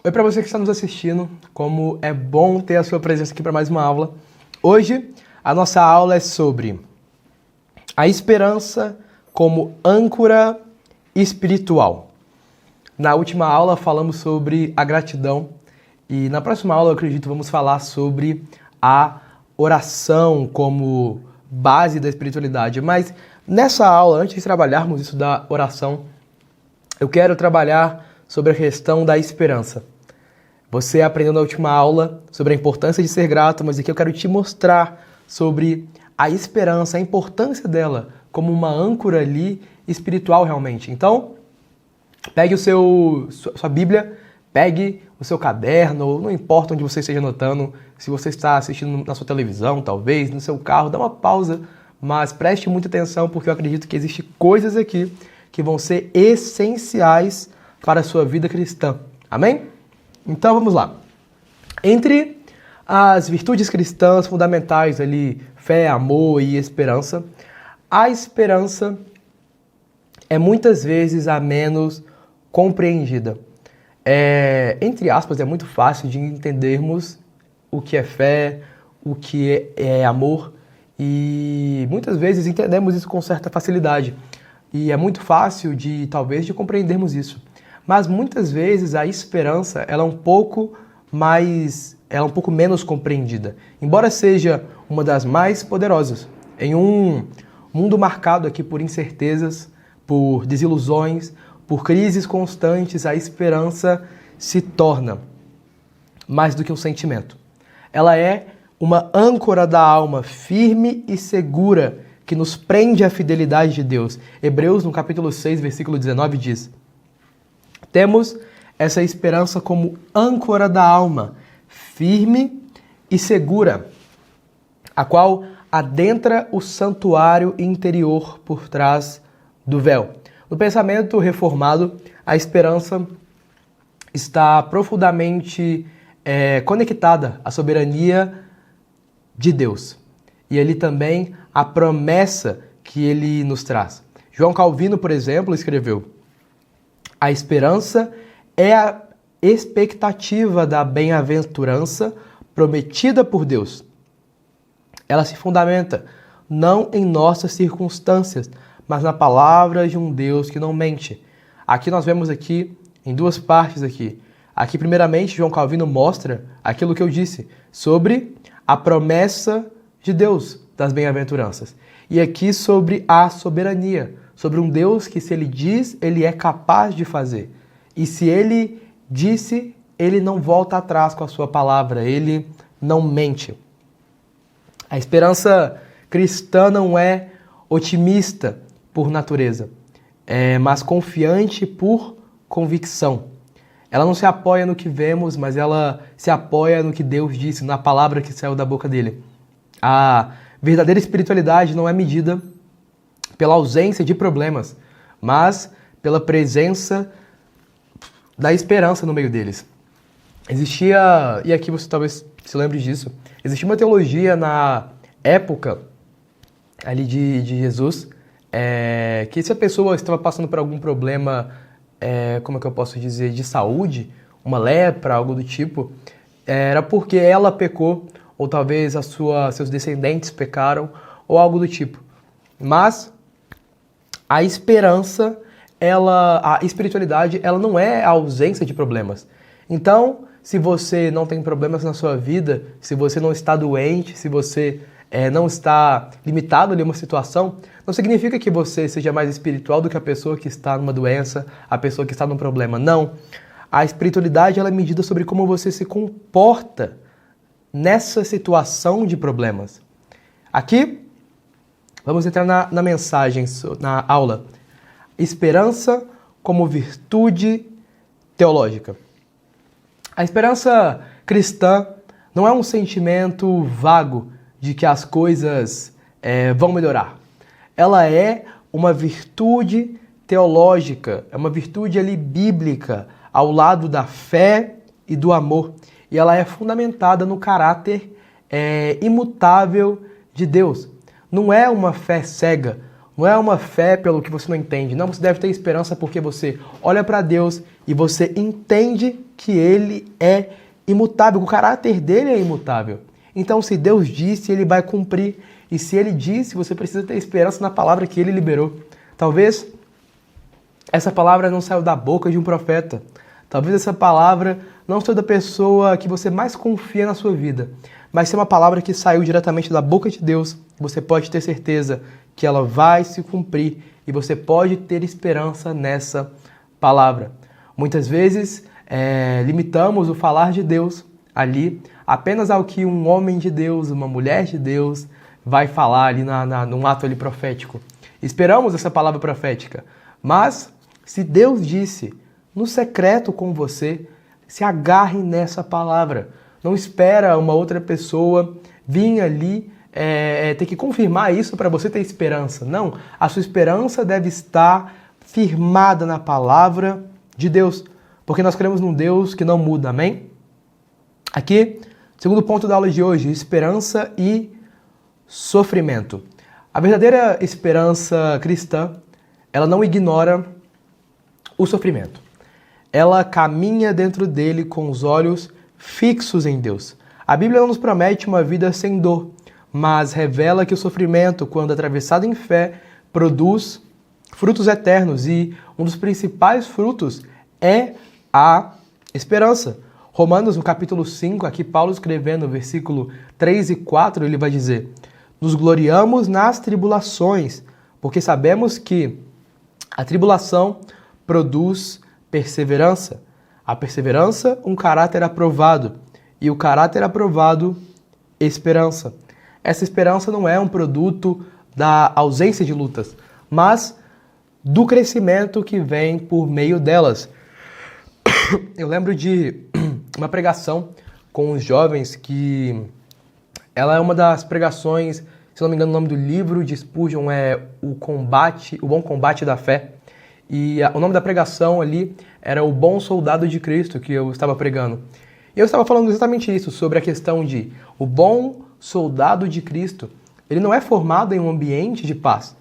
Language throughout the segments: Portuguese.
Oi para você que está nos assistindo, como é bom ter a sua presença aqui para mais uma aula. Hoje a nossa aula é sobre a esperança como âncora espiritual. Na última aula falamos sobre a gratidão e na próxima aula eu acredito vamos falar sobre a oração como base da espiritualidade. Mas nessa aula, antes de trabalharmos isso da oração, eu quero trabalhar sobre a questão da esperança. Você aprendeu na última aula sobre a importância de ser grato, mas aqui eu quero te mostrar sobre a esperança, a importância dela como uma âncora ali espiritual realmente. Então, pegue sua Bíblia, pegue o seu caderno, não importa onde você esteja anotando, se você está assistindo na sua televisão, talvez, no seu carro, dá uma pausa, mas preste muita atenção porque eu acredito que existem coisas aqui que vão ser essenciais para a sua vida cristã. Amém? Então vamos lá. Entre as virtudes cristãs fundamentais ali, fé, amor e esperança, a esperança é muitas vezes a menos compreendida. Entre aspas, é muito fácil de entendermos o que é fé, o que é amor, e muitas vezes entendemos isso com certa facilidade. E é muito fácil talvez de compreendermos isso. Mas muitas vezes a esperança ela é um pouco menos compreendida, embora seja uma das mais poderosas. Em um mundo marcado aqui por incertezas, por desilusões, por crises constantes, a esperança se torna mais do que um sentimento. Ela é uma âncora da alma firme e segura que nos prende à fidelidade de Deus. Hebreus, no capítulo 6, versículo 19, diz: temos essa esperança como âncora da alma, firme e segura, a qual adentra o santuário interior por trás do véu. No pensamento reformado, a esperança está profundamente conectada à soberania de Deus. E ali também a promessa que ele nos traz. João Calvino, por exemplo, escreveu: a esperança é a expectativa da bem-aventurança prometida por Deus. Ela se fundamenta não em nossas circunstâncias, mas na palavra de um Deus que não mente. Aqui nós vemos em duas partes aqui. Aqui, primeiramente, João Calvino mostra aquilo que eu disse sobre a promessa de Deus das bem-aventuranças. E aqui sobre a soberania, sobre um Deus que, se ele diz, ele é capaz de fazer. E se ele disse, ele não volta atrás com a sua palavra, ele não mente. A esperança cristã não é otimista por natureza, mas confiante por convicção. Ela não se apoia no que vemos, mas ela se apoia no que Deus disse, na palavra que saiu da boca dele. A verdadeira espiritualidade não é medida pela ausência de problemas, mas pela presença da esperança no meio deles. Existia, e aqui você talvez se lembre disso, existia uma teologia na época ali de Jesus, que se a pessoa estava passando por algum problema, como é que eu posso dizer, de saúde, uma lepra, algo do tipo, era porque ela pecou, ou talvez seus descendentes pecaram, ou algo do tipo. Mas a esperança, a espiritualidade, ela não é a ausência de problemas. Então, se você não tem problemas na sua vida, se você não está doente, se você não está limitado ali a uma situação, não significa que você seja mais espiritual do que a pessoa que está numa doença, a pessoa que está num problema. Não. A espiritualidade ela é medida sobre como você se comporta nessa situação de problemas. Aqui, vamos entrar na mensagem, na aula. Esperança como virtude teológica. A esperança cristã não é um sentimento vago de que as coisas vão melhorar. Ela é uma virtude teológica, é uma virtude ali bíblica, ao lado da fé e do amor. E ela é fundamentada no caráter imutável de Deus. Não é uma fé cega, Não é uma fé pelo que você não entende. Não, você deve ter esperança porque você olha para Deus e você entende que Ele é imutável, o caráter dele é imutável. Então, se Deus disse, Ele vai cumprir. E se Ele disse, você precisa ter esperança na palavra que Ele liberou. Talvez essa palavra não saiu da boca de um profeta. Talvez essa palavra não seja da pessoa que você mais confia na sua vida. Mas se é uma palavra que saiu diretamente da boca de Deus, você pode ter certeza que ela vai se cumprir e você pode ter esperança nessa palavra. Muitas vezes limitamos o falar de Deus ali apenas ao que um homem de Deus, uma mulher de Deus vai falar ali num ato ali profético. Esperamos essa palavra profética, mas se Deus disse no secreto com você, se agarre nessa palavra. Não espera uma outra pessoa vir ali ter que confirmar isso para você ter esperança. Não, a sua esperança deve estar firmada na palavra de Deus, porque nós cremos num Deus que não muda, amém? Aqui, segundo ponto da aula de hoje, esperança e sofrimento. A verdadeira esperança cristã, ela não ignora o sofrimento. Ela caminha dentro dele com os olhos fixos em Deus. A Bíblia não nos promete uma vida sem dor, mas revela que o sofrimento, quando atravessado em fé, produz frutos eternos e um dos principais frutos é a esperança. Romanos, no capítulo 5, aqui Paulo escrevendo, no versículo 3 e 4, ele vai dizer: nos gloriamos nas tribulações, porque sabemos que a tribulação produz perseverança. A perseverança, um caráter aprovado. E o caráter aprovado, esperança. Essa esperança não é um produto da ausência de lutas, mas do crescimento que vem por meio delas. Eu lembro de uma pregação com os jovens que ela é uma das pregações, se não me engano, o nome do livro de Spurgeon é O Bom Combate da Fé. E o nome da pregação ali era O Bom Soldado de Cristo, que eu estava pregando. E eu estava falando exatamente isso, sobre a questão de o bom soldado de Cristo, ele não é formado em um ambiente de paz.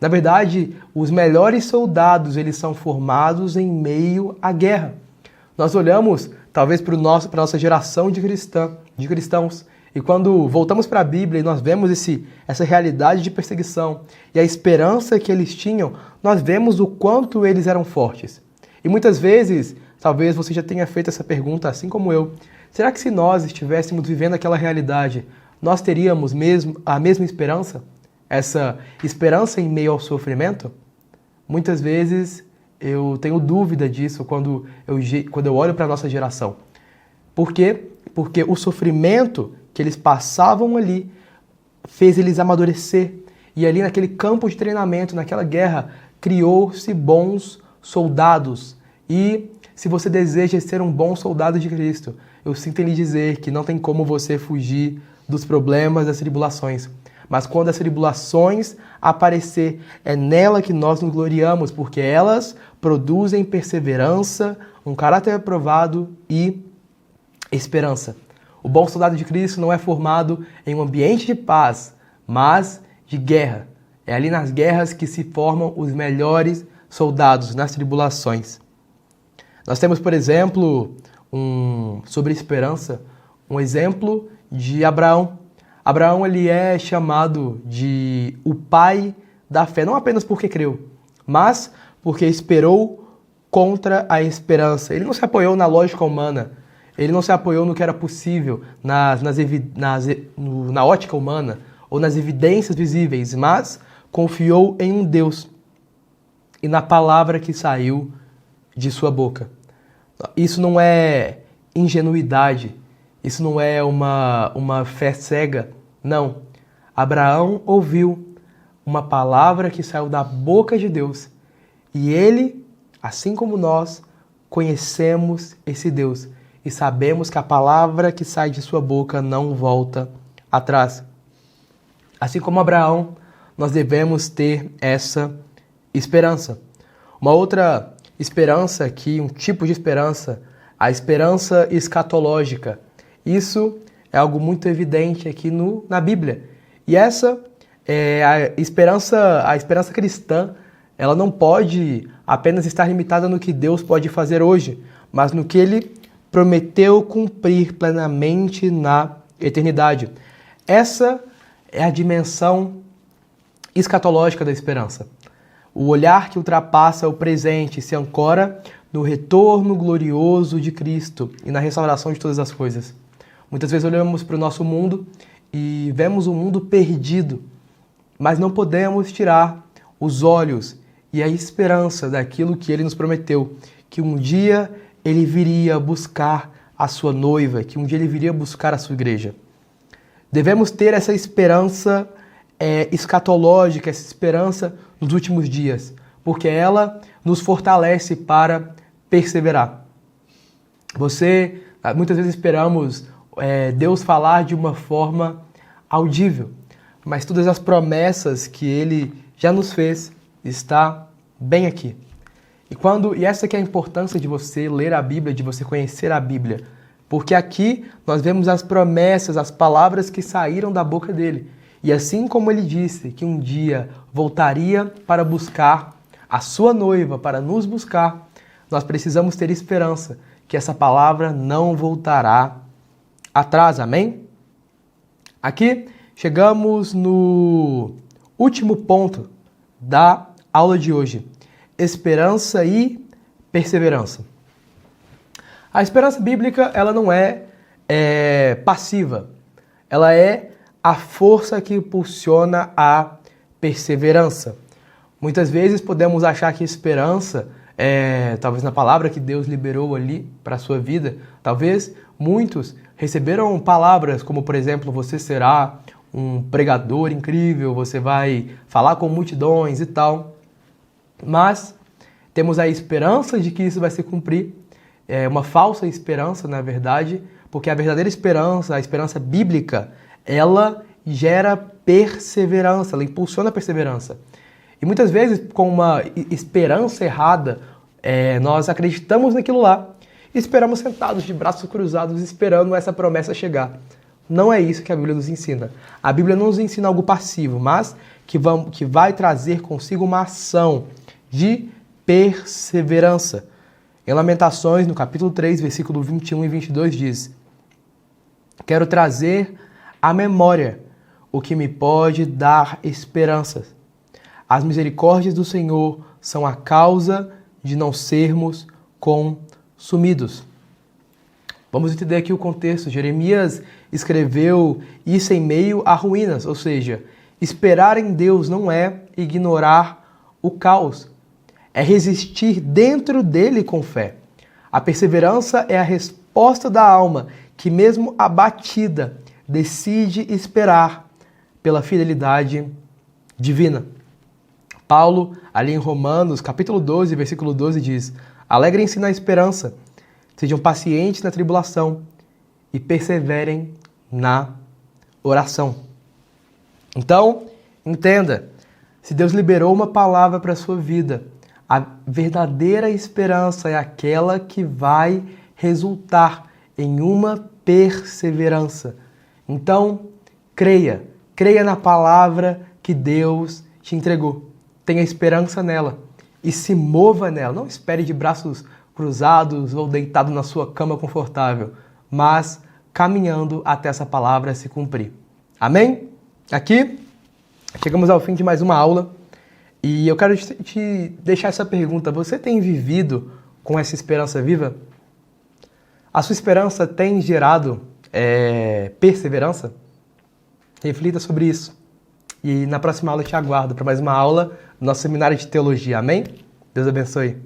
Na verdade, os melhores soldados, eles são formados em meio à guerra. Nós olhamos, talvez, para a nossa geração de cristãos, e quando voltamos para a Bíblia e nós vemos essa realidade de perseguição e a esperança que eles tinham, nós vemos o quanto eles eram fortes. E muitas vezes, talvez você já tenha feito essa pergunta, assim como eu, será que se nós estivéssemos vivendo aquela realidade, nós teríamos a mesma esperança? Essa esperança em meio ao sofrimento? Muitas vezes eu tenho dúvida disso quando eu olho para a nossa geração. Por quê? Porque o sofrimento que eles passavam ali fez eles amadurecer. E ali naquele campo de treinamento, naquela guerra, criou-se bons soldados. E se você deseja ser um bom soldado de Cristo, eu sinto em lhe dizer que não tem como você fugir dos problemas, das tribulações. Mas quando as tribulações aparecer, é nela que nós nos gloriamos, porque elas produzem perseverança, um caráter aprovado e esperança. O bom soldado de Cristo não é formado em um ambiente de paz, mas de guerra. É ali nas guerras que se formam os melhores soldados, nas tribulações. Nós temos, por exemplo, sobre esperança, um exemplo de Abraão. Abraão ele é chamado de o pai da fé, não apenas porque creu, mas porque esperou contra a esperança. Ele não se apoiou na lógica humana, ele não se apoiou no que era possível, na ótica humana ou nas evidências visíveis, mas confiou em um Deus e na palavra que saiu de sua boca. Isso não é ingenuidade, isso não é uma fé cega, não. Abraão ouviu uma palavra que saiu da boca de Deus e ele, assim como nós, conhecemos esse Deus e sabemos que a palavra que sai de sua boca não volta atrás. Assim como Abraão, nós devemos ter essa esperança. Uma outra esperança aqui, um tipo de esperança, a esperança escatológica. Isso é algo muito evidente aqui na Bíblia. E essa A esperança cristã, ela não pode apenas estar limitada no que Deus pode fazer hoje, mas no que Ele prometeu cumprir plenamente na eternidade. Essa é a dimensão escatológica da esperança. O olhar que ultrapassa o presente se ancora no retorno glorioso de Cristo e na restauração de todas as coisas. Muitas vezes olhamos para o nosso mundo e vemos um mundo perdido, mas não podemos tirar os olhos e a esperança daquilo que Ele nos prometeu, que um dia Ele viria buscar a sua noiva, que um dia Ele viria buscar a sua igreja. Devemos ter essa esperança escatológica, essa esperança nos últimos dias, porque ela nos fortalece para perseverar. Muitas vezes esperamos Deus falar de uma forma audível, mas todas as promessas que Ele já nos fez está bem aqui. E essa que é a importância de você ler a Bíblia, de você conhecer a Bíblia, porque aqui nós vemos as promessas, as palavras que saíram da boca dele. E assim como ele disse que um dia voltaria para buscar a sua noiva, para nos buscar, nós precisamos ter esperança que essa palavra não voltará atrás, amém? Aqui chegamos no último ponto da aula de hoje: esperança e perseverança. A esperança bíblica, ela não é passiva, ela é a força que impulsiona a perseverança. Muitas vezes podemos achar que esperança, talvez na palavra que Deus liberou ali para a sua vida, talvez muitos receberam palavras como, por exemplo, você será um pregador incrível, você vai falar com multidões e tal. Mas temos a esperança de que isso vai se cumprir, uma falsa esperança, na verdade, porque a verdadeira esperança, a esperança bíblica, ela gera perseverança, ela impulsiona a perseverança. E muitas vezes, com uma esperança errada, nós acreditamos naquilo lá e esperamos sentados de braços cruzados, esperando essa promessa chegar. Não é isso que a Bíblia nos ensina. A Bíblia não nos ensina algo passivo, mas que vai trazer consigo uma ação de perseverança. Em Lamentações, no capítulo 3, versículo 21 e 22, diz: quero trazer à memória o que me pode dar esperanças. As misericórdias do Senhor são a causa de não sermos consumidos. Vamos entender aqui o contexto. Jeremias escreveu isso em meio a ruínas, ou seja, esperar em Deus não é ignorar o caos, é resistir dentro dele com fé. A perseverança é a resposta da alma que, mesmo abatida, decide esperar pela fidelidade divina. Paulo, ali em Romanos, capítulo 12, versículo 12, diz: alegrem-se na esperança, sejam pacientes na tribulação e perseverem na oração. Então, entenda, se Deus liberou uma palavra para a sua vida, a verdadeira esperança é aquela que vai resultar em uma perseverança. Então, creia na palavra que Deus te entregou. Tenha esperança nela e se mova nela. Não espere de braços cruzados ou deitado na sua cama confortável, mas caminhando até essa palavra se cumprir. Amém? Aqui, chegamos ao fim de mais uma aula e eu quero te deixar essa pergunta. Você tem vivido com essa esperança viva? A sua esperança tem gerado perseverança? Reflita sobre isso. E na próxima aula eu te aguardo para mais uma aula do nosso seminário de teologia. Amém? Deus abençoe.